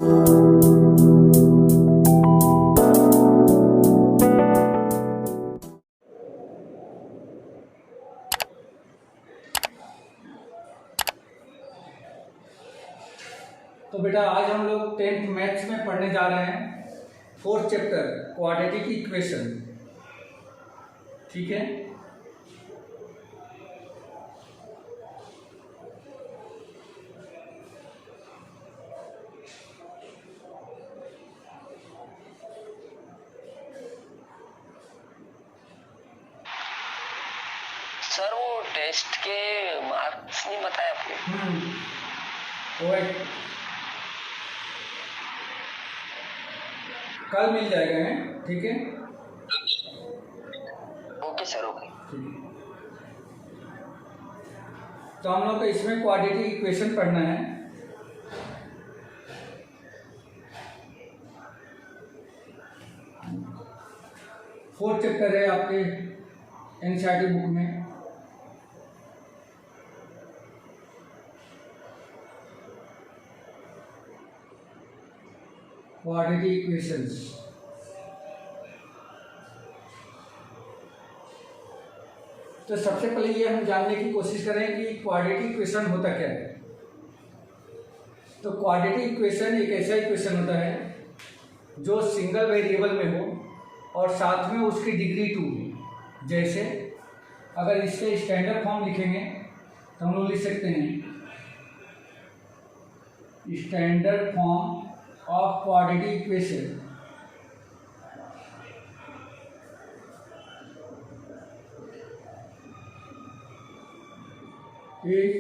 तो बेटा आज हम लोग 10th मैथ्स में पढ़ने जा रहे हैं 4th चैप्टर क्वाड्रेटिक इक्वेशन। ठीक है, सर वो टेस्ट के मार्क्स नहीं बताए आपको? ओए कल मिल जाएगा है, ठीक है। Okay sir, okay. तो हम लोग को इसमें क्वाड्रेटिक इक्वेशन पढ़ना है। फोर्थ चैप्टर है आपके एनसीईआरटी बुक में। Quadratic equations. तो सबसे पहले ये हम जानने की कोशिश करें कि क्वाड्रेटिक इक्वेशन होता क्या है। तो क्वाड्रेटिक इक्वेशन एक ऐसा इक्वेशन होता है जो सिंगल वेरिएबल में हो और साथ में उसकी डिग्री 2 हो। जैसे अगर इसके स्टैंडर्ड फॉर्म लिखेंगे तो हम लोग लिख सकते हैं standard form of quadratic equation is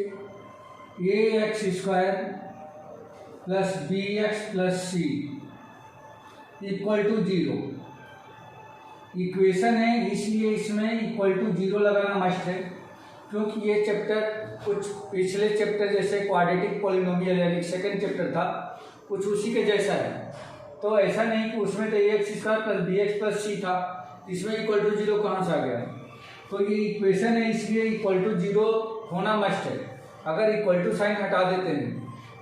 ax square plus bx plus c equal to 0। Equation है इसलिए इसमें इक्वल टू 0 लगाना मस्ट है, क्योंकि ये चैप्टर कुछ पिछले चैप्टर जैसे क्वाड्रेटिक पॉलिनोमियल यानी सेकंड चैप्टर था कुछ उसी के जैसा है। तो ऐसा नहीं कि उसमें तो x square plus b x plus c था, इसमें इक्वल टू 0 कहाँ से आ गया है। तो ये इक्वेशन है इसलिए इक्वल टू 0 होना मस्ट है। अगर इक्वल टू साइन हटा देते हैं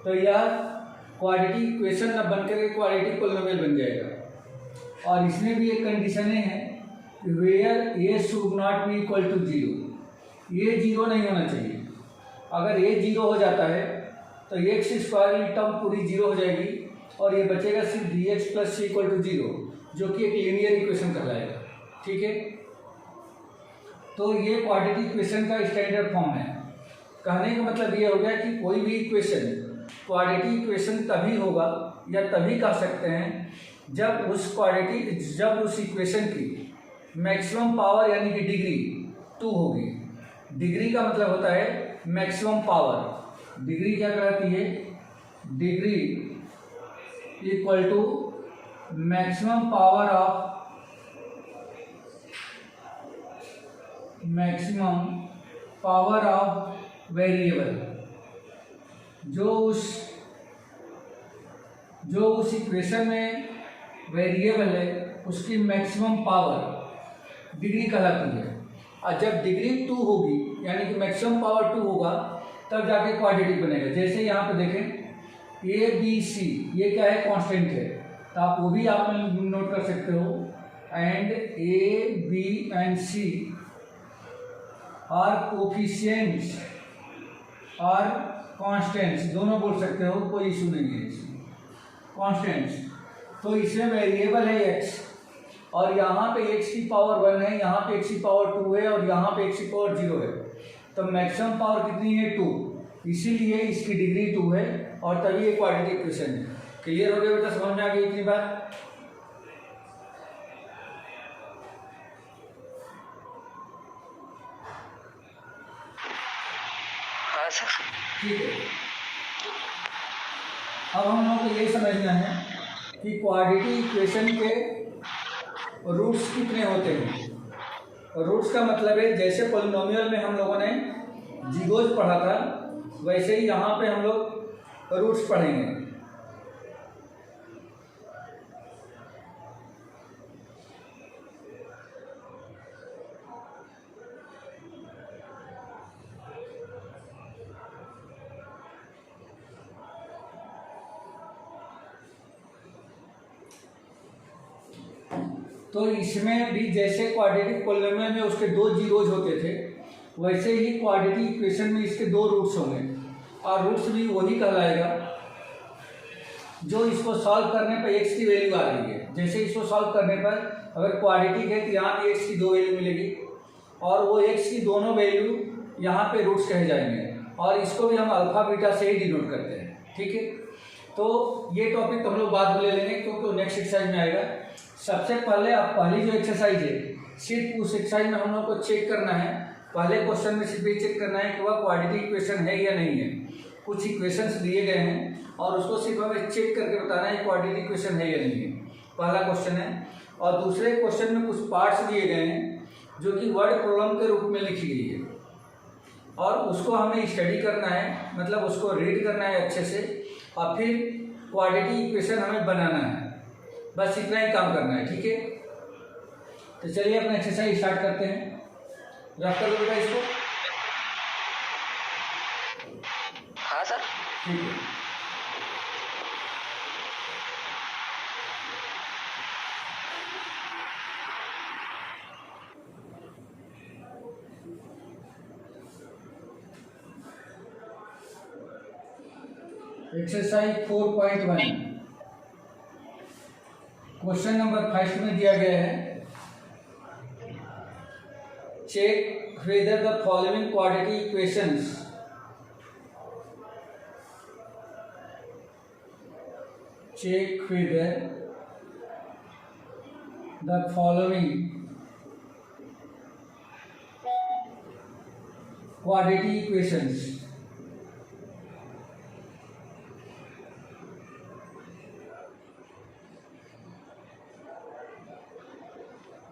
तो यह क्वाड्रेटिक इक्वेशन न बनकर क्वाड्रेटिक पॉलिनोमियल बन जाएगा। और इसमें भी एक कंडीशन है where A should not be equal to 0। ये 0 नहीं होना चाहिए। अगर ये 0 हो जाता है तो एक्स स्क्वायर टर्म पूरी 0 हो जाएगी और ये बचेगा सिर्फ B x plus C equal to 0, जो कि एक लीनियर इक्वेशन कहलाएगा। ठीक है, तो ये क्वाड्रेटिक इक्वेशन का स्टैंडर्ड फॉर्म है। कहने का मतलब ये हो गया कि कोई भी इक्वेशन क्वाड्रेटिक इक्वेशन तभी होगा या तभी कह सकते हैं जब उस इक्वेशन की मैक्सिमम पावर यानी कि डिग्री 2 होगी। डिग्री का मतलब होता है मैक्सिमम पावर। डिग्री क्या कहलाती है? Degree equal to maximum power of variable. जो उस इक्वेशन में वेरिएबल है उसकी मैक्सिमम पावर डिग्री कहलाती है। और जब डिग्री 2 होगी यानी कि मैक्सिमम पावर 2 होगा तब जाके क्वाड्रेटिक बनेगा। जैसे यहाँ पे देखें ए बी सी, ये क्या है? कांस्टेंट है, तो आप वो भी आप नोट कर सकते हो। And A B and C are coefficients और कांस्टेंट्स, दोनों बोल सकते हो, कोई इशू नहीं है इसमें। कांस्टेंट्स तो इसमें वेरिएबल है एक्स और यहाँ पे एक्स की पावर 1 है, यहाँ पे एक्स की पावर 2 है और यहाँ पे एक्स की पावर 0 है। तो मैक्सिमम पावर कितनी है? 2। इसीलिए इसकी डिग्री 2 है और तभी ये क्वाड्रेटिक इक्वेशन है। क्लियर हो गया बेटा? समझ में आ गई इतनी बात? हाँ सर, ठीक है। अब हम लोगों को ये समझना है कि क्वाड्रेटिक इक्वेशन के रूट्स कितने होते हैं। रूट्स का मतलब है जैसे पॉलिनोमियल में हम लोगों ने जीरोज पढ़ा था वैसे ही यहाँ पे हम लोग रूट्स पढ़ेंगे। तो इसमें भी जैसे क्वाड्रेटिक पॉलिनोमियल में उसके 2 जीरोज होते थे, वैसे ही क्वाड्रेटिक इक्वेशन में इसके 2 रूट्स होंगे, और रूट्स भी वही कहलाएगा जो इसको सॉल्व करने पर एक्स की वैल्यू आ रही है। जैसे इसको सॉल्व करने पर अगर क्वाड्रेटिक है तो यहाँ भी एक्स की 2 वैल्यू मिलेगी, और वो एक्स की दोनों वैल्यू यहाँ पे रूट्स कहे जाएंगे, और इसको भी हम अल्फा बीटा से ही डिनोट करते हैं। ठीक है, तो ये टॉपिक हम लोग बाद में ले लेंगे क्योंकि नेक्स्ट एक्सरसाइज में आएगा। सबसे पहले आप पहली जो एक्सरसाइज है, सिर्फ उस एक्सरसाइज में हम लोग को चेक करना है, पहले क्वेश्चन में सिर्फ ये चेक करना है कि वह क्वाड्रेटिक इक्वेशन है या नहीं है। कुछ इक्वेशंस दिए गए हैं और उसको सिर्फ हमें चेक करके बताना है क्वाड्रेटिक इक्वेशन है या नहीं है, पहला क्वेश्चन है। और दूसरे क्वेश्चन में कुछ पार्ट्स दिए गए हैं जो कि वर्ड प्रॉब्लम के रूप में लिखी गई है, और उसको हमें स्टडी करना है, मतलब उसको रीड करना है अच्छे से, और फिर क्वाड्रेटिक इक्वेशन हमें बनाना है। बस इतना ही काम करना है। ठीक है, तो चलिए अपना एक्सरसाइज स्टार्ट करते हैं। रफ कर दो बेटा इसको। हाँ सर। ठीक है, एक्सरसाइज 4.1 क्वेश्चन नंबर 1 में दिया गया है, check whether the following quadratic equations check whether the following quadratic equations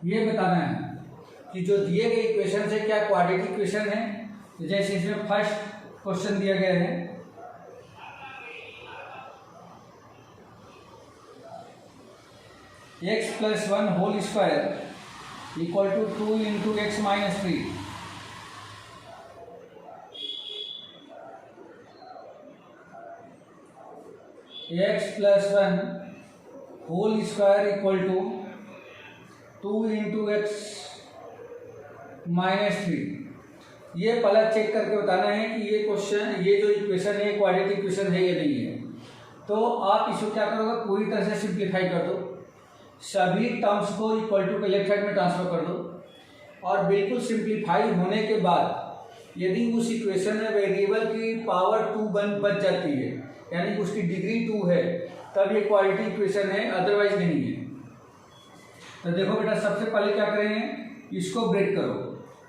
ये बताना है कि जो दिए गए इक्वेशन है क्या क्वाड्रेटिक इक्वेशन है। तो जैसे इसमें फर्स्ट क्वेश्चन दिया गया है, x plus 1 whole square equal to 2 into X minus 3। X plus 1 whole square equal to 2 into X minus 3। ये पहला चेक करके बताना है कि ये क्वेश्चन, ये जो इक्वेशन है क्वाड्रेटिक इक्वेशन है या नहीं है। तो आप इसको क्या करोगे, पूरी तरह से सिंप्लीफाई कर दो, सभी टर्म्स को इक्वल टू के लेफ्ट साइड में ट्रांसफर कर दो, और बिल्कुल सिंप्लीफाई होने के बाद यदि उस इक्वेशन में वेरिएबल की पावर 2 बच जाती है, यानी कि उसकी डिग्री 2 है, तब ये क्वाड्रेटिक इक्वेशन है, अदरवाइज नहीं है। तो देखो बेटा, सबसे पहले क्या करेंगे, इसको ब्रेक करो,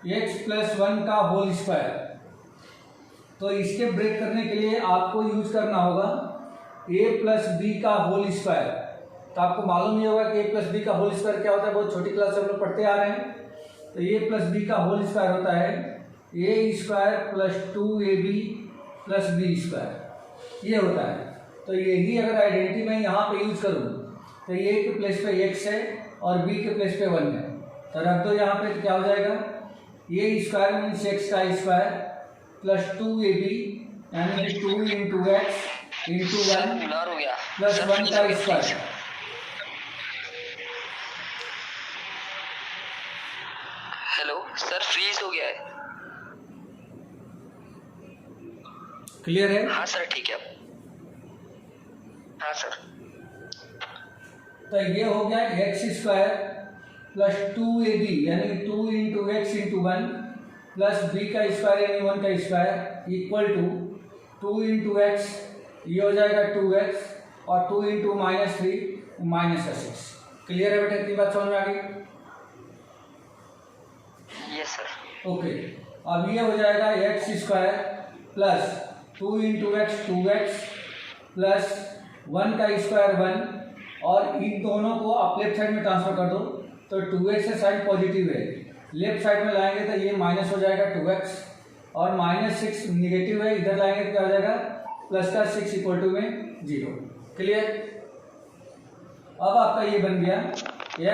x प्लस 1 का होल स्क्वायर। तो इसके ब्रेक करने के लिए आपको यूज करना होगा a प्लस बी का होल स्क्वायर। तो आपको मालूम ही होगा कि a प्लस बी का होल स्क्वायर क्या होता है, बहुत छोटी क्लास से हम लोग पढ़ते आ रहे हैं। तो a प्लस बी का होल स्क्वायर होता है a square plus 2ab plus B square, ये होता है। तो यही अगर आइडेंटिटी मैं यहाँ पे यूज करूँ तो a के प्लेस पे x है और b के प्लेस पे 1 है, तो रख दो यहाँ पे। तो क्या हो जाएगा, a स्क्वायर मीन्स x का स्क्वायर प्लस 2ab यानी 2 इंटू एक्स इंटू 1 प्लस 1 का स्क्वायर। हेलो सर, फ्रीज हो गया है। क्लियर है? हाँ सर, ठीक है। हाँ सर। तो ये हो गया एक्स स्क्वायर प्लस 2ab यानी 2 into X into 1 plus B का स्क्वायर यानी 1 का square equal to 2 into X, ये हो जाएगा 2x, और 2 इंटू माइनस 3 माइनस 6। क्लियर है बेटा, इतनी बात समझ में आ गई? Yes sir. ओके, अब ये हो जाएगा X square plus 2 into x 2x plus 1 का स्क्वायर 1, और इन दोनों को आप लेफ्ट साइड में ट्रांसफर कर दो। तो 2x से साइड पॉजिटिव है, लेफ्ट साइड में लाएंगे तो ये माइनस हो जाएगा 2x, और माइनस 6 निगेटिव है, इधर लाएंगे तो क्या हो जाएगा प्लस का 6 इक्वल टू में 0। क्लियर? अब आपका ये बन गया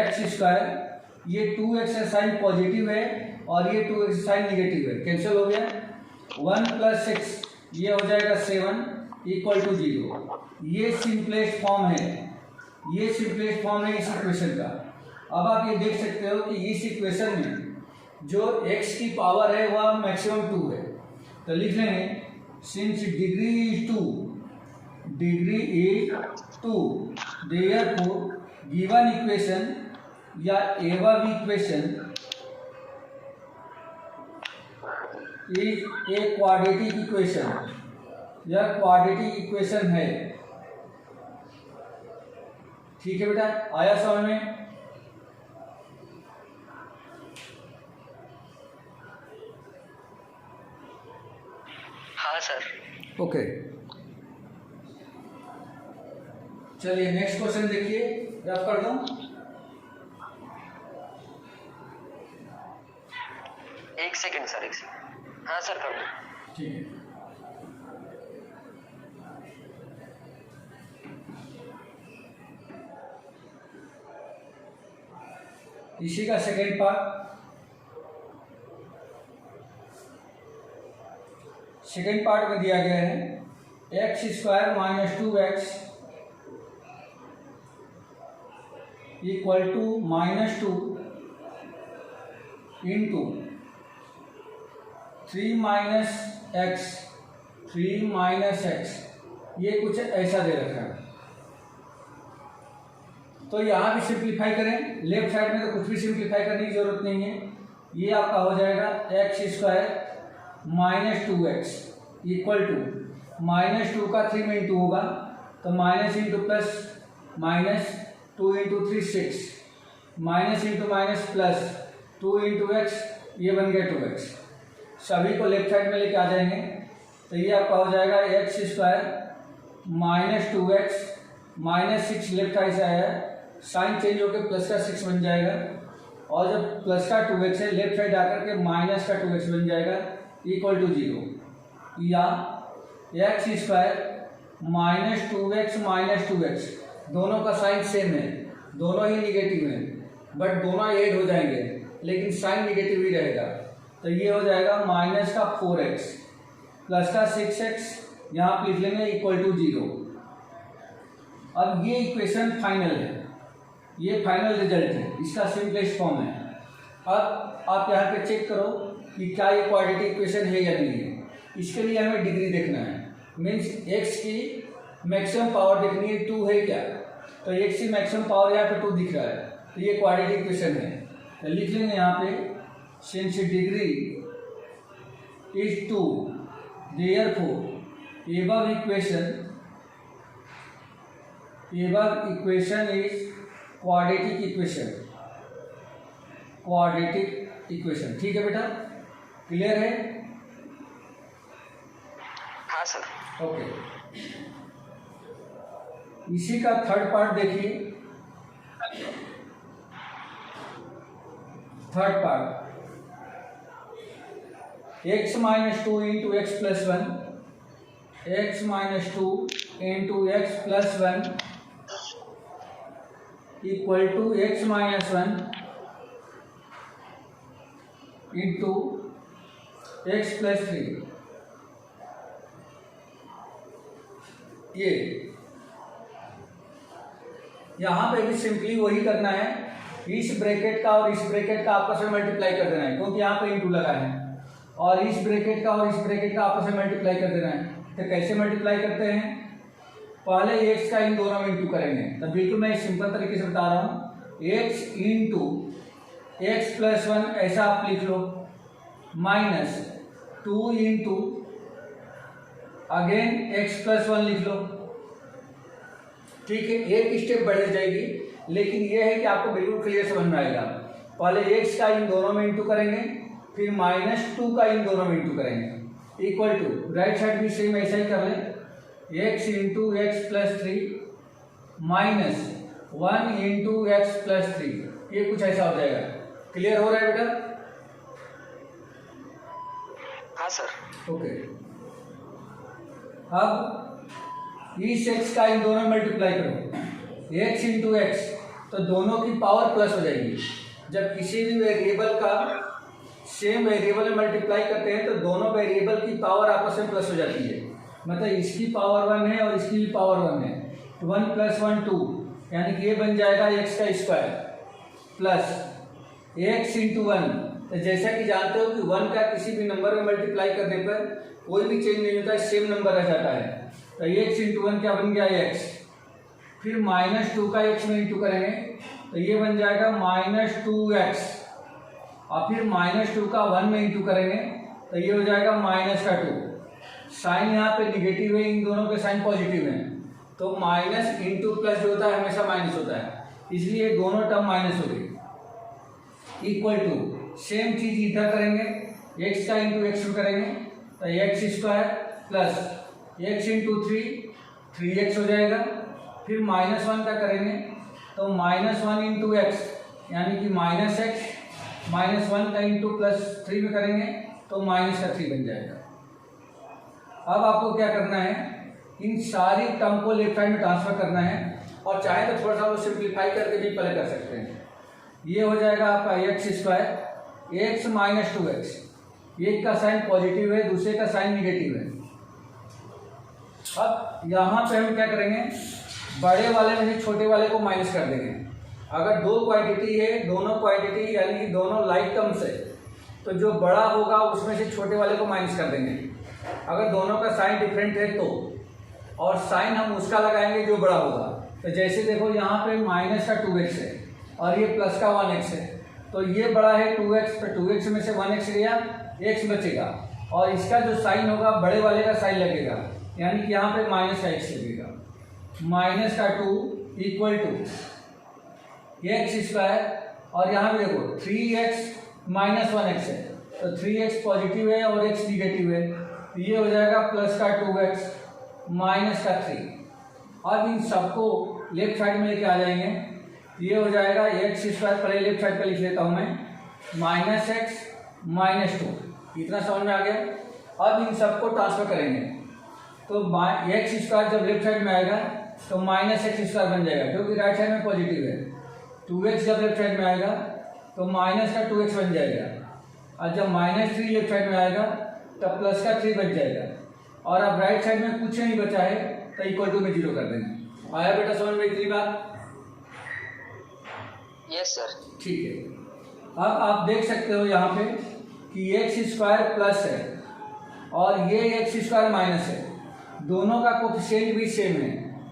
एक्स स्क्वायर, ये 2x से साइन पॉजिटिव है और ये 2x से साइन निगेटिव है, कैंसिल हो गया। 1 प्लस 6 ये हो जाएगा 7 इक्वल टू 0। ये सिंपलेस्ट फॉर्म है, ये सिंपलेस्ट फॉर्म है इस इक्वेशन का। अब आप ये देख सकते हो कि इस इक्वेशन में जो x की पावर है वह मैक्सिमम 2 है, तो लिख लेंगे since degree is 2 therefore given equation या above equation is a quadratic equation, यह क्वाड्रेटिक इक्वेशन है। ठीक है बेटा, आया समझ में? हाँ सर। ओके, चलिए नेक्स्ट क्वेश्चन देखिए, रफ कर दूं। एक सेकंड सर, एक सेकंड। हाँ सर, कर दो। ठीक है, इसी का सेकेंड पार्ट। सेकेंड पार्ट में दिया गया है X square minus 2x equal to -2 into 3 minus X, ये कुछ ऐसा दे रखा है। तो यहाँ भी सिंप्लीफाई करें, लेफ्ट साइड में तो कुछ भी सिंप्लीफाई करने की जरूरत नहीं है। ये आपका हो जाएगा X square minus 2x equal to -2 का 3 में इंटू होगा तो minus into plus minus 2 into 3 6 minus into minus plus 2 into X, ये बन गया 2x। सभी को लेफ्ट साइड में लेके आ जाएंगे तो ये आपका हो जाएगा X square minus 2x minus 6 left side से आया है, साइन चेंज होकर प्लस का 6 बन जाएगा, और जब प्लस का 2x है लेफ्ट साइड आकर के माइनस का 2x बन जाएगा इक्वल टू 0, या x square minus 2x minus 2x, दोनों का साइन सेम है, दोनों ही निगेटिव हैं, बट दोनों ऐड हो जाएंगे लेकिन साइन निगेटिव ही रहेगा। तो ये हो जाएगा माइनस का 4x प्लस का 6x, यहाँ आप लिख लेंगे इक्वल टू 0। अब ये इक्वेशन फाइनल है, ये फाइनल रिजल्ट है, इसका सिंपलेस्ट फॉर्म है। अब आप यहाँ पे चेक करो कि क्या ये क्वाड्रेटिक इक्वेशन है या नहीं है। इसके लिए हमें डिग्री देखना है, मीन्स x की मैक्सिमम पावर देखनी है 2 है क्या, तो x की मैक्सिमम पावर यहाँ पे 2 दिख रहा है, तो ये क्वाड्रेटिक इक्वेशन है। तो लिख लेंगे यहाँ पे since degree is 2 therefore above equation is quadratic equation. ठीक है बेटा, क्लियर है? हाँ सर। ओके, इसी का थर्ड पार्ट देखिए। Third part x minus 2 into X plus 1, x minus 2 into X plus 1 equal to x minus 1 into X plus 3। ये यहाँ पे भी सिंपली वही करना है, इस ब्रैकेट का और इस ब्रैकेट का आपस में मल्टीप्लाई कर देना है, क्योंकि यहाँ पे इंटू लगा है, और इस ब्रैकेट का और इस ब्रैकेट का आपस में मल्टीप्लाई कर देना है। तो कैसे मल्टीप्लाई करते हैं, पहले x का इन दोनों में इंटू करेंगे। तो बिल्कुल मैं सिंपल तरीके से बता रहा हूँ, x इंटू एक्स प्लस 1 ऐसा आप लिख लो, minus 2 into again x plus 1 लिख लो। ठीक है, एक स्टेप बढ़ जाएगी, लेकिन यह है कि आपको बिल्कुल क्लियर समझ में आएगा। पहले x का इन दोनों में इंटू करेंगे, फिर -2 का इन दोनों में इंटू करेंगे, इक्वल टू राइट साइड भी सेम ऐसा ही कर लें, x into X plus 3 minus 1 into X plus 3, ये कुछ ऐसा हो जाएगा। क्लियर हो रहा है बेटा? हाँ सर। ओके, अब इस x का इन दोनों में मल्टीप्लाई करो, x इंटू एक्स, तो दोनों की पावर प्लस हो जाएगी। जब किसी भी वेरिएबल का सेम वेरिएबल में मल्टीप्लाई करते हैं तो दोनों वेरिएबल की पावर आपस में प्लस हो जाती है, मतलब इसकी पावर 1 है और इसकी भी पावर 1 है, तो 1 + 1 2, यानी कि ये बन जाएगा x का square plus x into one. तो जैसा कि जानते हो कि वन का किसी भी नंबर में मल्टीप्लाई करने पर कोई भी चेंज नहीं होता है, सेम नंबर रह जाता है। तो एक्स इंटू वन क्या बन गया एक्स, फिर -2 का एक्स में इंटू करेंगे तो ये बन जाएगा -2x, और फिर -2 का 1 में इंटू करेंगे तो ये हो जाएगा -2। साइन यहाँ पे निगेटिव है, इन दोनों के साइन पॉजिटिव हैं, तो माइनस इंटू प्लस जो होता है हमेशा माइनस होता है, इसलिए दोनों टर्म माइनस हो गई। इक्वल टू सेम चीज इधर करेंगे, x का इंटू एक्स में करेंगे तो x² plus x into 3x हो जाएगा। फिर -1 का करेंगे तो -1 इंटू एक्स यानी कि -x, -1 का इंटू +3 में करेंगे तो -3 बन जाएगा। अब आपको क्या करना है, इन सारी टर्म को लेफ्ट हैंड में ट्रांसफर करना है, और चाहे तो थोड़ा सा वो सिंप्लीफाई करके भी पहले कर सकते हैं। ये हो जाएगा आपका x², x - 2x, एक का साइन पॉजिटिव है, दूसरे का साइन निगेटिव है। अब यहाँ पे हम क्या करेंगे, बड़े वाले में से छोटे वाले को माइनस कर देंगे। अगर दो क्वांटिटी है, दोनों क्वांटिटी यानी कि दोनों लाइक टर्म्स है, तो जो बड़ा होगा उसमें से छोटे वाले को माइनस कर देंगे। अगर दोनों का साइन डिफरेंट है तो, और साइन हम उसका लगाएंगे जो बड़ा होगा। तो जैसे देखो यहाँ पे माइनस का 2x है और ये प्लस का 1x है, तो ये बड़ा है 2x, तो 2x में से 1x गया, x बचेगा, और इसका जो साइन होगा बड़े वाले का साइन लगेगा, यानी कि यहाँ पे माइनस का x लगेगा। -2 इक्वल टू x², और यहाँ भी देखो 3x - 1x है, तो 3x पॉजिटिव है और x निगेटिव है, तो ये हो जाएगा +2x -3। अब इन सबको लेफ्ट साइड में लेके आ जाएंगे, ये हो जाएगा x², पहले लेफ्ट साइड पे लिख लेता हूँ मैं, -x -2, इतना समझ में आ गया। अब इन सबको ट्रांसफर करेंगे तो x² जब लेफ्ट साइड में आएगा तो -x² बन जाएगा, क्योंकि राइट साइड में पॉजिटिव है। 2x जब लेफ्ट साइड में आएगा तो -2x बन जाएगा, और जब -3 लेफ्ट साइड में आएगा तब +3 बच जाएगा, और अब राइट साइड में कुछ नहीं बचा है तो इक्वल टू में 0 कर देंगे। आया बेटा समझ में इतनी बात? Yes sir. ठीक है। अब आप देख सकते हो यहाँ पे कि x² प्लस है और ये x² माइनस है, दोनों का कोफिशिएंट भी सेम है,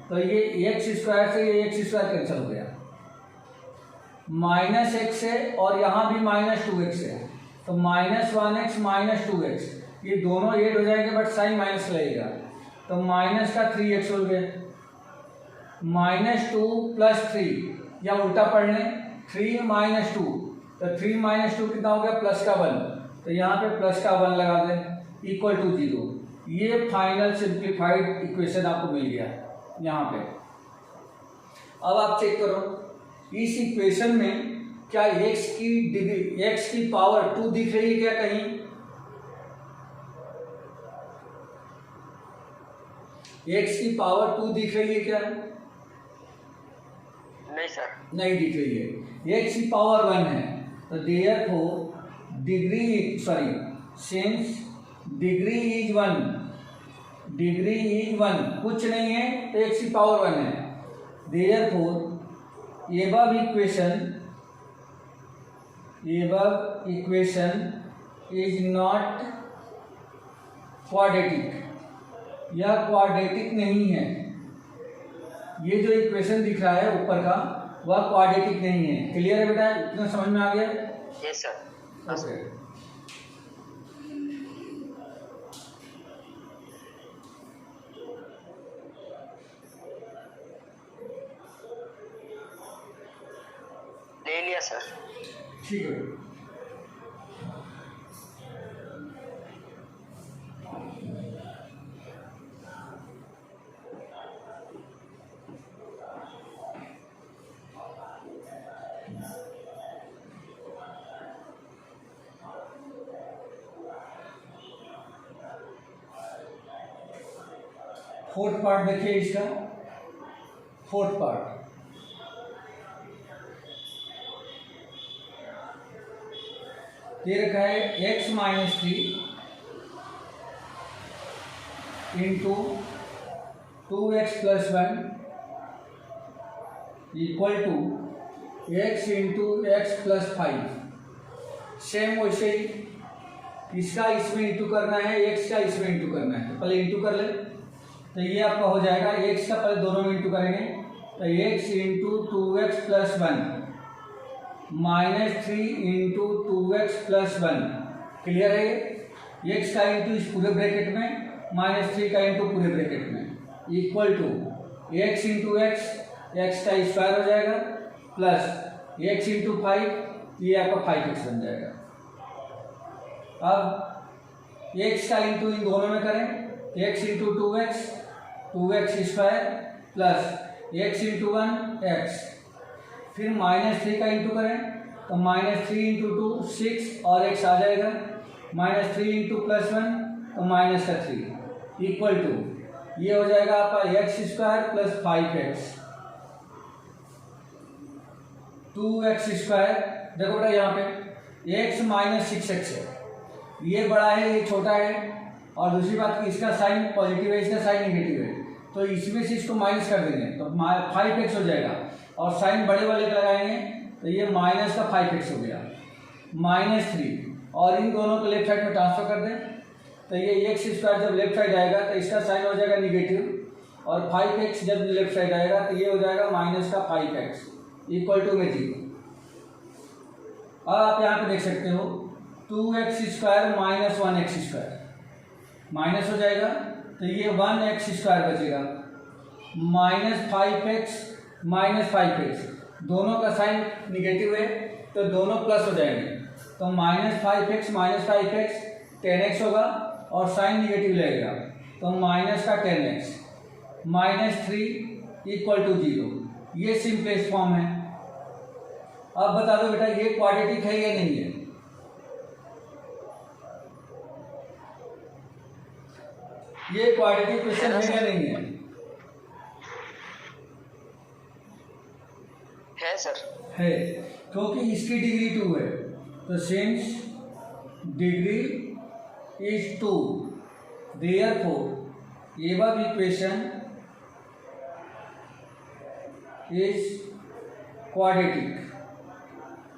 तो ये x² से ये x² कैंसिल हो गया, -x है और यहाँ भी -2x है, तो -1x -2x, ये दोनों ऐड हो जाएंगे बट साइन माइनस लगेगा, तो -3x हो गया। -2 + 3, या उल्टा पढ़ लें 3 - 2, तो 3 - 2 कितना हो गया, +1, तो यहाँ पे +1 लगा दें इक्वल टू 0। ये फाइनल सिंप्लीफाइड इक्वेशन आपको मिल गया यहाँ पे। अब आप चेक करो इस इक्वेशन में क्या x की डिग्री, x की पावर 2 दिख रही है क्या कहीं? x की पावर 2 दिख रही है क्या? नहीं सर, नहीं दिख रही है। x की पावर 1 है, तो therefore degree since degree is 1, degree is 1, कुछ नहीं है तो x की पावर 1 है। Therefore above equation is not quadratic, यह क्वाड्रेटिक नहीं है। ये जो इक्वेशन दिख रहा है ऊपर का वह क्वाड्रेटिक नहीं है। क्लियर है बेटा, इतना समझ में आ गया? Yes sir. ओके। ले लिया सर। ठीक है। फोर्थ पार्ट देखिए इसका, फोर्थ पार्ट ये रखा है x - 3 into 2x + 1 equal to X into X plus 5। Same वैसे ही इसका इसमें इंटू करना है, एक्स का इसमें इंटू करना है। तो पहले इंटू कर ले, तो ये आपका हो जाएगा एक्स का पहले दोनों में इंटू करेंगे, तो x into 2x plus 1 minus 3 into 2x plus 1। Clear है? एक्स का इंटू इस पूरे ब्रैकेट में, माइनस 3 का इंटू पूरे ब्रैकेट में, equal to X into X, X का स्क्वायर हो जाएगा, प्लस एक्स इंटू 5, ये आपका 5x बन जाएगा। अब एक्स का इंटू इन दोनों में करें, x into 2x square plus x into 1 x, फिर माइनस 3 का इंटू करें, तो माइनस 3 इंटू 2 6 और एक्स आ जाएगा, माइनस 3 इंटू प्लस 1 तो माइनस का 3 इक्वल टू ये हो जाएगा आपका x square plus 5x। 2x square, देखो बेटा यहाँ पे x माइनस 6x है, ये बड़ा है ये छोटा है, और दूसरी बात कि इसका साइन पॉजिटिव है इसका साइन नेगेटिव है, तो इसमें से इसको माइनस कर देंगे तो 5x हो जाएगा, और साइन बड़े वाले का लगाएंगे तो ये माइनस का 5x हो गया, माइनस 3, और इन दोनों को लेफ्ट साइड में ट्रांसफर कर दें, तो ये एक्स स्क्वायर जब लेफ्ट साइड आएगा तो इसका साइन हो जाएगा निगेटिव, और 5x जब लेफ्ट साइड आएगा तो ये हो जाएगा माइनस का 5x इक्वल टू में 0। अब आप यहाँ पे देख सकते हो 2x square minus 1x square minus हो जाएगा, तो ये 1x स्क्वायर बचेगा, माइनस 5x माइनस 5x, दोनों का साइन निगेटिव है तो दोनों प्लस हो जाएंगे, तो minus 5x minus 5x 10x होगा, और साइन निगेटिव लगेगा तो माइनस का 10x माइनस 3 इक्वल टू 0। ये सिंपलेस्ट फॉर्म है। अब बता दो बेटा ये क्वाड्रेटिक है या नहीं है? ये क्वाड्रेटिक क्वेश्चन है या नहीं है? है सर। है, क्योंकि इसकी डिग्री 2 है, तो since degree is 2 therefore above equation is quadratic,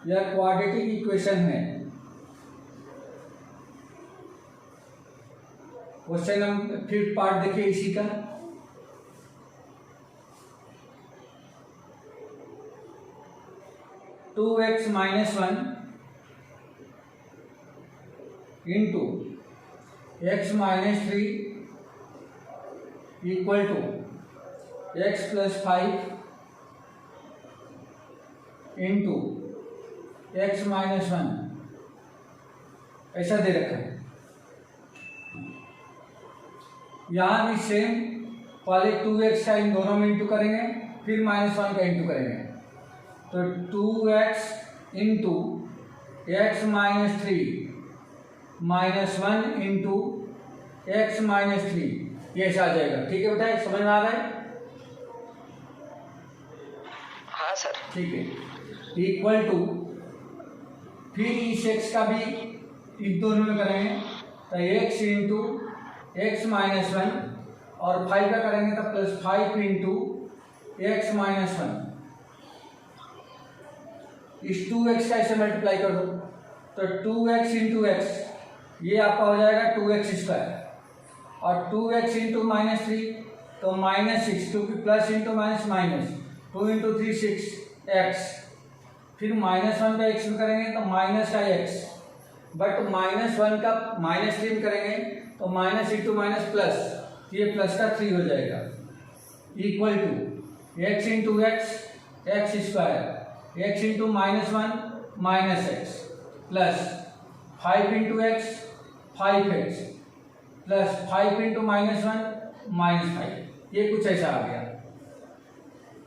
यह क्वाड्रेटिक इक्वेशन है। क्वेश्चन नंबर 5th पार्ट देखिए इसी का, two X minus 1 into X minus 3 equal to X plus 5 into X minus 1, ऐसा दे रखा है। यहाँ भी सेम, पहले 2x का इन दोनों में इंटू करेंगे, फिर -1 का इंटू करेंगे, तो 2x into X minus 3 -1 into X minus 3, ये ऐसा आ जाएगा। ठीक है बेटा, समझ में आ रहा है? हाँ सर। ठीक है, इक्वल टू फिर इस x का भी इन दोनों में करेंगे, तो x इंटू एक्स माइनस 1, और 5 का करेंगे तो प्लस 5 इंटू एक्स माइनस 1। इस 2x का इसे मल्टीप्लाई कर दो, तो 2x इंटू एक्स ये आपका हो जाएगा 2x स्क्वायर, और 2x इंटू -3 तो -6, क्योंकि plus into minus minus, 2 into 3 6x, फिर -1 का x में करेंगे तो माइनस का x, बट -1 का -3 में करेंगे तो माइनस इंटू माइनस प्लस, ये प्लस का 3 हो जाएगा, equal to x into X square, x into -1 -x, plus 5 into X 5x, plus 5 into -1 -5, ये कुछ ऐसा आ गया।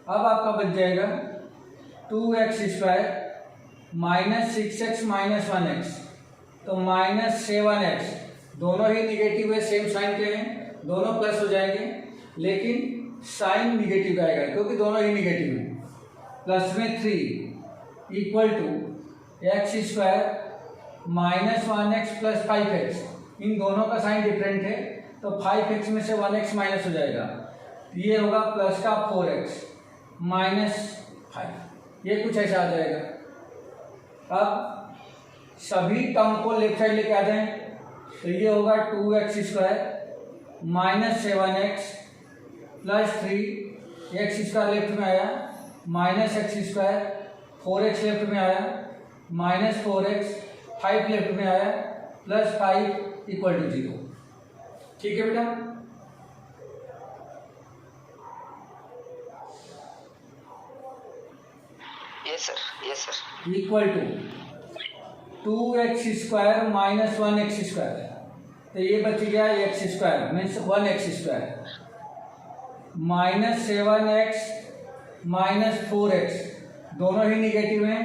अब आपका बच जाएगा 2x स्क्वायर -6x -1x, तो -7x, दोनों ही निगेटिव है, सेम साइन के हैं, दोनों प्लस हो जाएंगे, लेकिन साइन निगेटिव आएगा क्योंकि दोनों ही निगेटिव हैं, प्लस में 3 equal to X square -1x plus 5x, इन दोनों का साइन डिफरेंट है, तो 5x में से 1x माइनस हो जाएगा, ये होगा प्लस का 4x -5, ये कुछ ऐसा आ जाएगा। अब सभी टर्म को लेफ्ट साइड लेके आ जाएं तो ये होगा 2x² minus 7x plus 3 x² left में आया माइनस x², 4x लेफ्ट में आया माइनस 4x, 5 लेफ्ट में आया प्लस 5 इक्वल टू 0। ठीक है बेटा, yes sir equal to 2x² minus 1x², तो ये बच गया x² means 1x² minus 7x minus 4x, दोनों ही निगेटिव हैं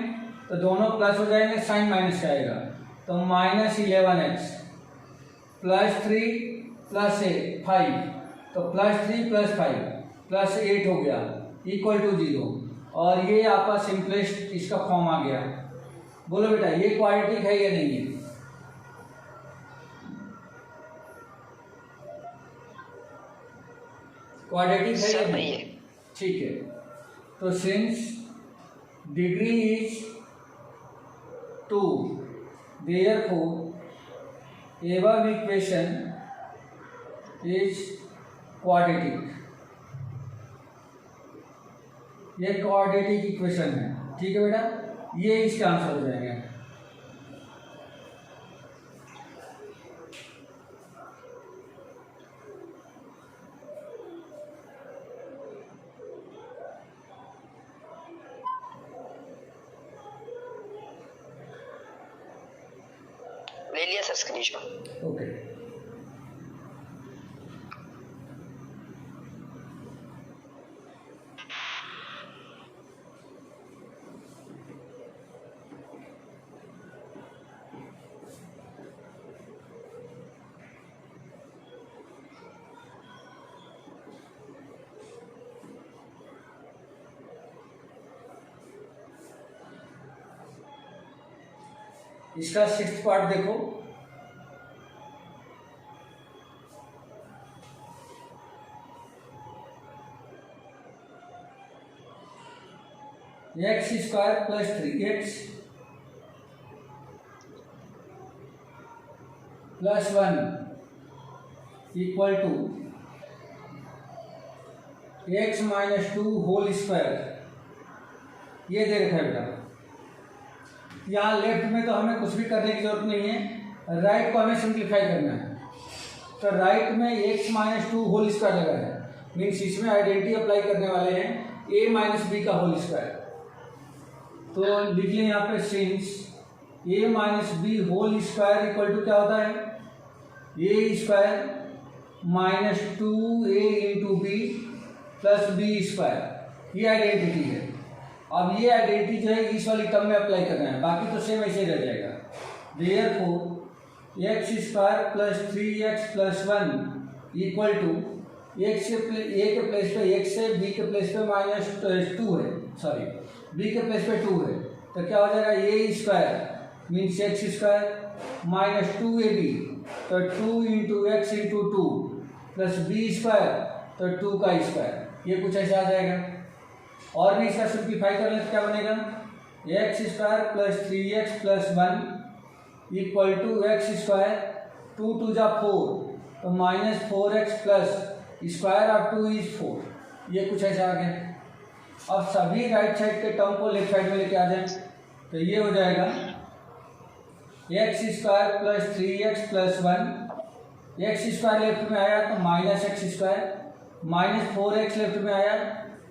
तो दोनों प्लस हो जाएंगे, साइन माइनस आएगा तो माइनस 11x प्लस 3 प्लस 5, तो प्लस 3 प्लस 5 प्लस 8 हो गया इक्वल टू 0, और ये आपका सिंपलेस्ट इसका फॉर्म आ गया। बोलो बेटा ये क्वाड्रेटिक है या नहीं है? क्वाड्रेटिक है या नहीं है? ठीक है, तो since degree is 2 therefore above equation is quadratic। ये क्वाड्रेटिक इक्वेशन है। ठीक है बेटा, ये इसका आंसर हो जाएगा। ले लिया सर स्क्रीनशॉट। ओके, इसका 6th पार्ट देखो। x² plus 3x plus 1 equal to x minus 2 whole square, ये दे रखा है बेटा। यहाँ लेफ्ट में तो हमें कुछ भी करने की जरूरत नहीं है, राइट को हमें सिंप्लीफाई करना है। तो राइट में x माइनस 2 होल स्क्वायर लगा है, मीन्स इसमें आइडेंटिटी अप्लाई करने वाले हैं a माइनस बी का होल स्क्वायर। तो लिख लें यहाँ पे since a minus B whole square equal to क्या होता है, a² minus 2a into B plus b²। ये आइडेंटिटी है। अब ये आइडेंटिटी जो है इस वाली टर्म में अप्लाई करना है, बाकी तो सेम ऐसे रह जाएगा। Therefore x² plus 3x plus 1 equal to x के a के प्लेस पे x है, b के प्लेस पे माइनस 2 है, सॉरी b के प्लेस पे 2 है, तो क्या हो जाएगा a² means x² minus 2ab, तो 2 into X into 2 plus b², तो 2 का स्क्वायर। ये कुछ ऐसा आ जाएगा। और भी इसका सिंप्लीफाई कर लें तो क्या बनेगा, x² plus 3x plus 1 equal to x², 2 2 जा 4, तो minus 4x plus square of 2 is 4। ये कुछ ऐसा आ गया। अब सभी राइट साइड के टर्म को लेफ्ट साइड में लेके आ जाएं तो ये हो जाएगा x² plus 3x plus 1, x² left में आया तो minus x², minus 4x left में आया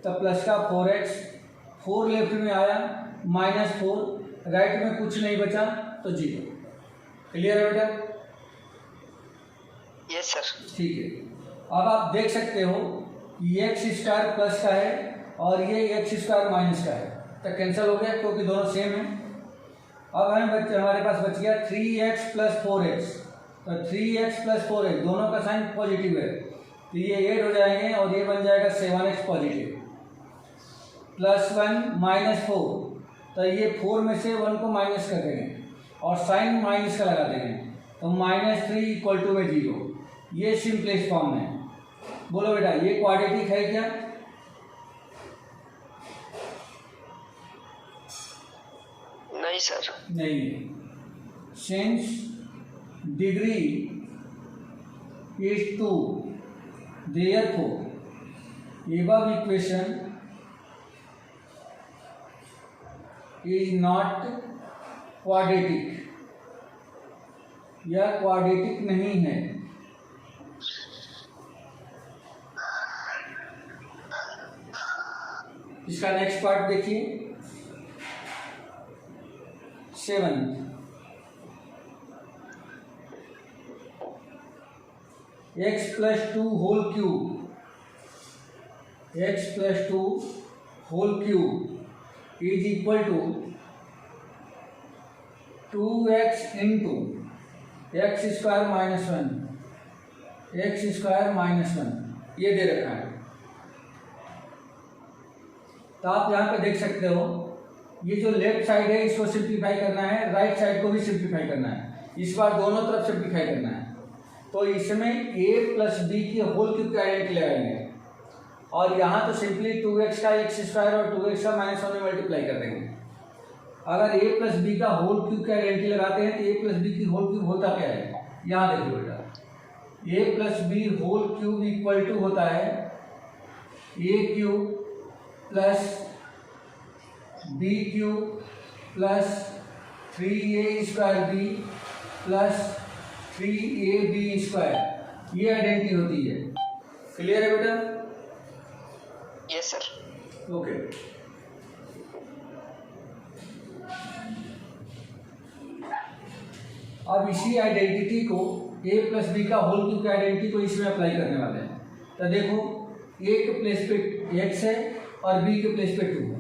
तो प्लस का 4x, 4 लेफ्ट में आया माइनस 4, राइट में कुछ नहीं बचा तो 0। क्लियर है बेटा? Yes sir. ठीक है, अब आप देख सकते हो ये x² प्लस का है और ये x² माइनस का है, तो कैंसिल हो गया क्योंकि दोनों सेम है। अब हमारे पास बच गया 3x प्लस 4x, तो 3x प्लस 4x दोनों का साइन पॉजिटिव है, तो ये 8 हो जाएंगे और ये बन जाएगा 7x पॉजिटिव प्लस 1 माइनस 4, तो ये 4 में से 1 को माइनस कर देंगे और साइन माइनस का लगा देंगे, तो -3 इक्वल टू में 0। ये सिंपलेस्ट फॉर्म है। बोलो बेटा ये क्वाड्रेटिक है क्या? सर। नहीं है। Since degree is 2 therefore above equation is not quadratic, यह क्वाड्रेटिक नहीं है। इसका नेक्स्ट पार्ट देखिए 7 x plus 2 whole cube, x plus 2 whole cube is equal to 2x into x square minus 1, x square minus 1 ये दे रखा है। तो आप यहाँ पे देख सकते हो, ये जो लेफ्ट साइड है इसको सिंप्लीफाई करना है, राइट साइड को भी सिंप्लीफाई करना है, इस बार दोनों तरफ सिंप्लीफाई करना है। तो इसमें a प्लस बी की होल क्यूब की आइडेंटिटी लगाएंगे और यहाँ तो सिंपली 2x का x स्क्वायर और 2x का माइनस 1 में मल्टीप्लाई कर देंगे। अगर a प्लस बी का होल क्यूब की आइडेंटिटी लगाते हैं तो a प्लस बी की होल क्यूब होता क्या है, यहाँ देखो बेटा, a plus B whole cube equal to होता है a cube plus B cube plus 3a square B plus 3ab square, ये आइडेंटिटी होती है। क्लियर है बेटा? Yes sir. ओके। अब इसी आइडेंटिटी को a प्लस बी का होल क्यूब की आइडेंटिटी को इसमें अप्लाई करने वाले हैं। तो देखो a के प्लेस पे x है और b के प्लेस पे 2 है,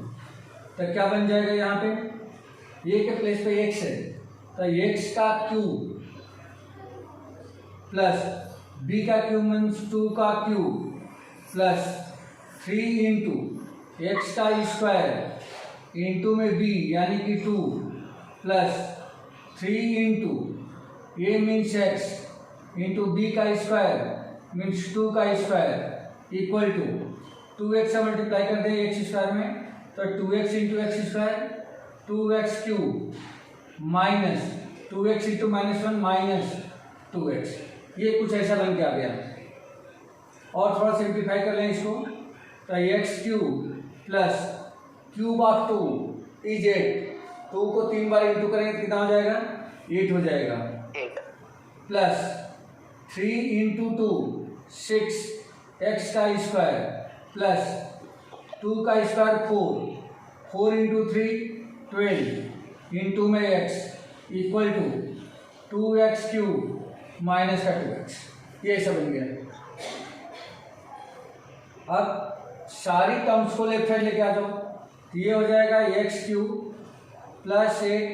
तो क्या बन जाएगा यहाँ पे, a के प्लेस पे x है तो x का क्यूब प्लस b का क्यूब मीन्स 2 का क्यूब प्लस 3 इंटू एक्स का स्क्वायर इंटू में b यानी कि 2 plus 3 into a means x into b का स्क्वायर मीन्स 2 का स्क्वायर इक्वल टू 2x से मल्टीप्लाई कर दें एक्स स्क्वायर में तो 2x into X square 2x cube minus 2x into minus 1 minus 2x, ये कुछ ऐसा बन के आ गया। और थोड़ा सिंप्लीफाई कर लें इसको तो x cube plus cube of 2 is 8, 2 को 3 बार इंटू करेंगे तो कितना हो जाएगा, 8 हो जाएगा, 8 प्लस 3 इंटू 2 6 एक्स का स्क्वायर प्लस 2 का स्क्वायर 4 इंटू 3 12 इंटू में X equal to 2x cube minus का 2x, ये ऐसा बन गया। अब सारी टर्म्स को लेफ्ट साइड लेके आ जाओ, ये हो जाएगा x cube plus 8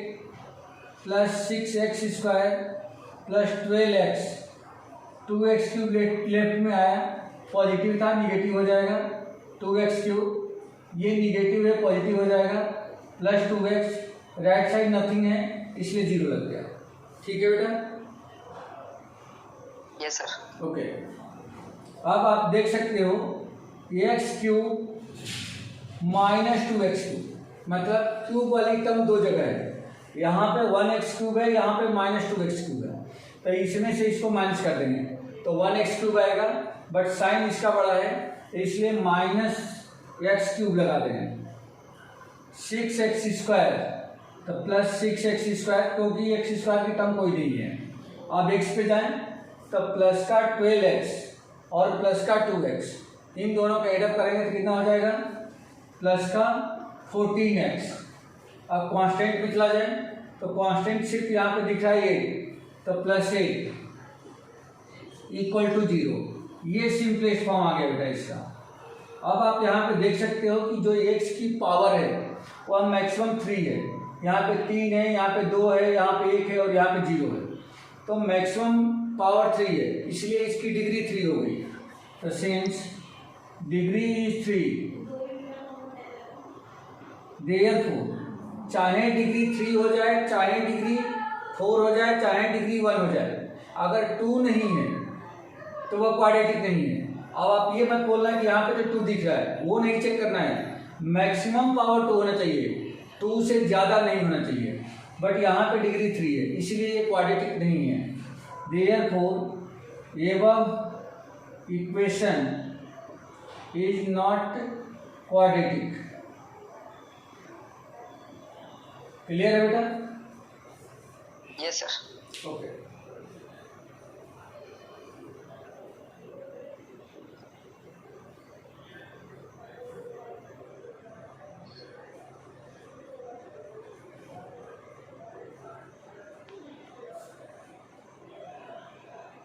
plus 6x square plus 12x, 2x cube left में आया, पॉजिटिव था निगेटिव हो जाएगा, 2x क्यूब ये निगेटिव है पॉजिटिव हो जाएगा, plus 2x, right side nothing है इसलिए 0 लग गया। ठीक है बेटा? Yes sir. ओके। अब आप देख सकते हो x cube minus 2x cube, मतलब क्यूब वाली टर्म दो जगह है, यहाँ पे 1x क्यूब है, यहाँ पे माइनस 2x क्यूब है, तो इसमें से इसको माइनस कर देंगे तो 1x क्यूब आएगा, बट साइन इसका बड़ा है इसलिए माइनस x क्यूब लगा देंगे। 6x स्क्वायर तो प्लस 6x स्क्वायर, क्योंकि x स्क्वायर की टर्म कोई नहीं है। अब x पे जाएं तो प्लस का 12x और प्लस का 2x, इन दोनों का एडअप करेंगे तो कितना हो जाएगा, प्लस का 14x। अब कांस्टेंट पे चला जाए तो कांस्टेंट सिर्फ यहाँ पे दिख रहा है 8, तो प्लस 8 इक्वल टू 0, ये सिंपलेस्ट फॉर्म आ गया बेटा इसका। अब आप यहाँ पे देख सकते हो कि जो x की पावर है वह मैक्सिमम 3 है, यहाँ पे 3 है, यहाँ पे 2 है, यहाँ पे 1 है और यहाँ पे 0 है, तो मैक्सिमम पावर 3 है इसलिए इसकी डिग्री 3 हो गई। तो सिंस डिग्री इज 3 देयरफॉर, चाहे डिग्री 3 हो जाए, चाहे डिग्री 4 हो जाए, चाहे डिग्री 1 हो जाए, अगर 2 नहीं है तो वह क्वाड्रेटिक नहीं है। अब आप ये मत बोलना कि यहाँ पे जो 2 दिख रहा है वो नहीं चेक करना है, मैक्सिमम पावर 2 होना चाहिए, 2 से ज़्यादा नहीं होना चाहिए। बट यहाँ पे डिग्री 3 है, इसलिए ये क्वाड्रेटिक नहीं है। Therefore above equation is not quadratic. Clear है बेटा? Yes sir. ओके।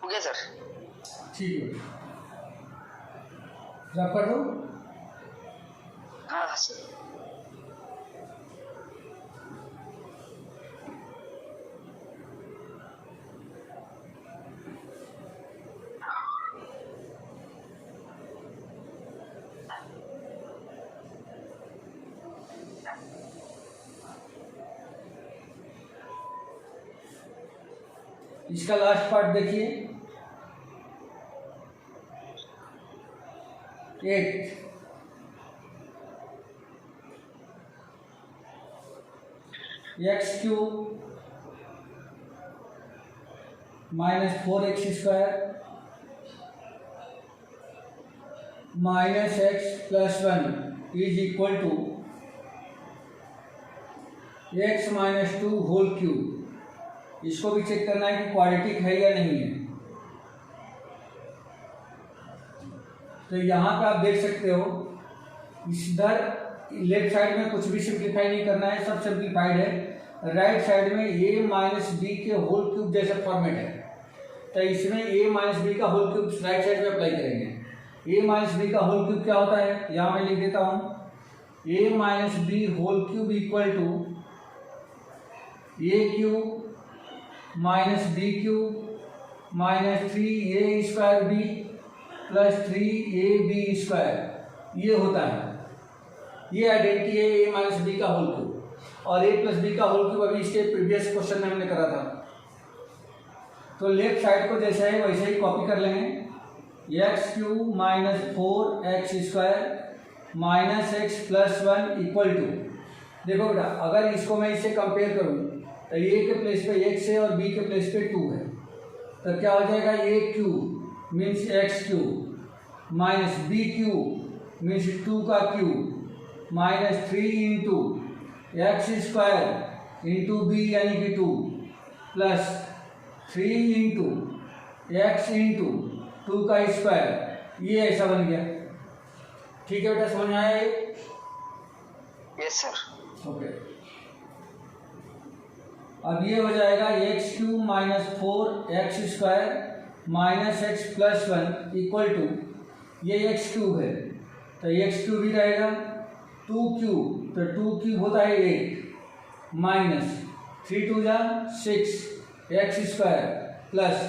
हो गया सर। ठीक है, रब कर दो। हाँ सर। इसका लास्ट पार्ट देखिए, 8 X cube minus 4x square minus x plus 1 is equal to X minus 2 whole cube. इसको भी चेक करना है कि क्वाड्रेटिक है या नहीं है। तो यहाँ पे आप देख सकते हो, इधर लेफ्ट साइड में कुछ भी सिंप्लीफाई नहीं करना है, सब सिंप्लीफाइड है। राइट साइड में a माइनस बी के होल क्यूब जैसा फॉर्मेट है, तो इसमें a माइनस बी का होल क्यूब राइट साइड में अप्लाई करेंगे। a माइनस बी का होल क्यूब क्या होता है, यहाँ मैं लिख देता हूँ। a minus B whole cube equal to a cube minus B cube minus 3a square B plus 3ab square, ये होता है। ये आइडेंटिटी है a माइनस बी का होल क्यूब। और a प्लस बी का होल क्यूब अभी इसके प्रीवियस क्वेश्चन में हमने करा था। तो लेफ्ट साइड को जैसा है वैसे ही कॉपी कर लेंगे। X cube minus 4x square minus x plus 1 equal to, देखो बेटा अगर इसको मैं इससे कंपेयर करूँ तो a के प्लेस पे x है और b के प्लेस पे 2 है, तो क्या हो जाएगा, a cube means X cube minus B cube means 2 का cube minus 3 into X square into B यानी कि 2 प्लस 3 इंटू एक्स इंटू 2 का स्क्वायर, ये ऐसा बन गया। ठीक है बेटा, समझ में आया ये? Yes sir. ओके। अब ये हो जाएगा x cube minus 4x square minus x plus 1 equal to, ये एक्स क्यूब है तो एक्स क्यूब ही रहेगा, 2 क्यूब तो 2 क्यूब होता है 8 माइनस 3 2 जा 6 एक्स स्क्वायर प्लस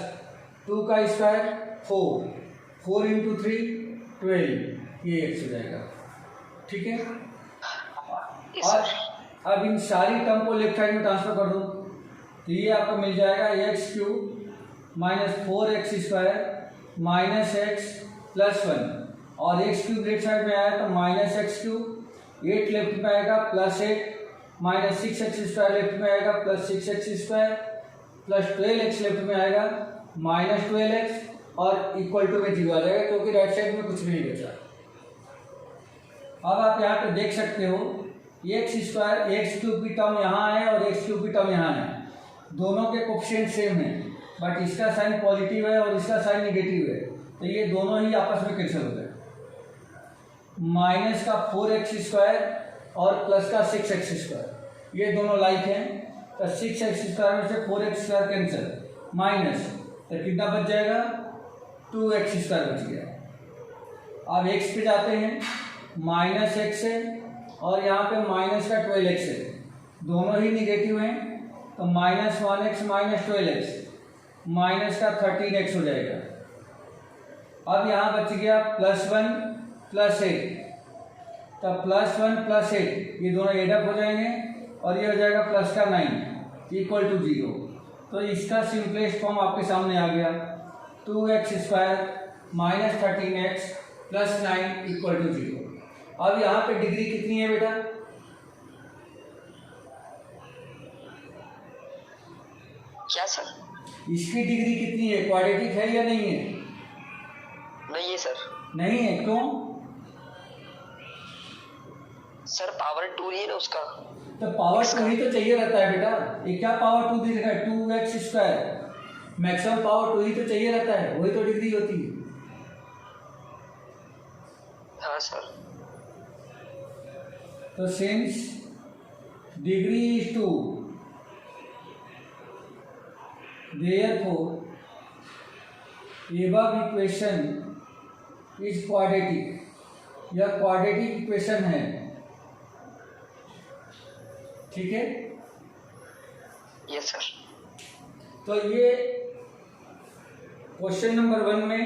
2 का स्क्वायर 4 इंटू 3 12, ये एक्स हो जाएगा। ठीक है, और अब इन सारी टर्म को लेफ्ट साइड में ट्रांसफर कर दो, तो ये आपको मिल जाएगा x cube minus 4x square minus x plus 1, और एक्स क्यूब लेफ्ट साइड में आया तो माइनस एक्स क्यूब, 8 लेफ्ट में आएगा plus 8 minus 6x square left में आएगा plus 6x square plus 12x left में आएगा माइनस 12x और इक्वल टू में 0 आ जाएगा, क्योंकि राइट साइड में कुछ भी नहीं बचा। अब आप यहाँ पे देख सकते हो एक्स स्क्वायर एक्स क्यूब की टर्म यहाँ है और एक्स क्यूब की टर्म यहाँ है, दोनों के कोफिशिएंट सेम है, बट इसका साइन पॉजिटिव है और इसका साइन नेगेटिव है, तो ये दोनों ही आपस में कैंसिल हो गए। माइनस का 4x स्क्वायर और प्लस का 6x स्क्वायर, ये दोनों लाइक हैं, तो 6x स्क्वायर में से 4x स्क्वायर कैंसिल, माइनस तो कितना बच जाएगा, 2x स्क्वायर बच गया। अब x पे जाते हैं, माइनस एक्स है और यहाँ पे माइनस का 12x है, दोनों ही निगेटिव हैं, तो minus 1x minus 12x minus का 13x हो जाएगा। अब यहाँ बच गया प्लस 1 प्लस 8, तो प्लस 1 प्लस 8 ये दोनों एडअप हो जाएंगे और ये हो जाएगा प्लस का 9 इक्वल टू 0। तो इसका सिंपलेस्ट फॉर्म आपके सामने आ गया, 2x square minus 13x plus 9 equal to 0। अब यहाँ पे डिग्री कितनी है बेटा, क्या सर? इसकी डिग्री कितनी है, क्वाड्रेटिक है या नहीं है? नहीं है सर। नहीं है, क्यों? सर पावर 2 ही है ना उसका। तो पावर 2 ही तो चाहिए रहता है बेटा, ये क्या पावर 2 दिख रहा है, 2x², मैक्सिमम पावर 2 ही तो चाहिए रहता है, वही तो डिग्री होती है। हाँ सर। तो since degree is 2, therefore above equation is quadratic, यह क्वाड्रेटिक इक्वेशन है, ठीक है? Yes sir. तो ये क्वेश्चन नंबर 1 में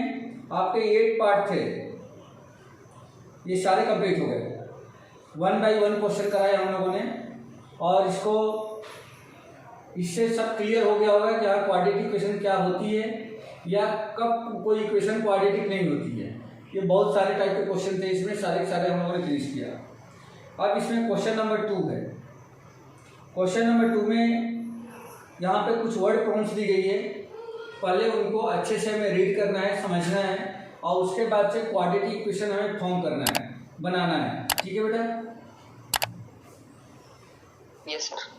आपके 8 पार्ट थे, ये सारे कंप्लीट हो गए। 1 बाय 1 क्वेश्चन कराए हम लोगों ने, और इससे सब क्लियर हो गया होगा कि हाँ क्वाड्रेटिक इक्वेशन क्या होती है या कब कोई इक्वेशन क्वाड्रेटिक नहीं होती है। ये बहुत सारे टाइप के क्वेश्चन थे, इसमें सारे सारे हम लोगों ने फिनिश किया। अब इसमें क्वेश्चन नंबर 2 है। क्वेश्चन नंबर 2 में यहाँ पे कुछ वर्ड प्रॉब्लम्स दी गई है, पहले उनको अच्छे से हमें रीड करना है, समझना है, और उसके बाद से क्वाड्रेटिक इक्वेशन हमें फॉर्म करना है, बनाना है, ठीक है बेटा? Yes sir.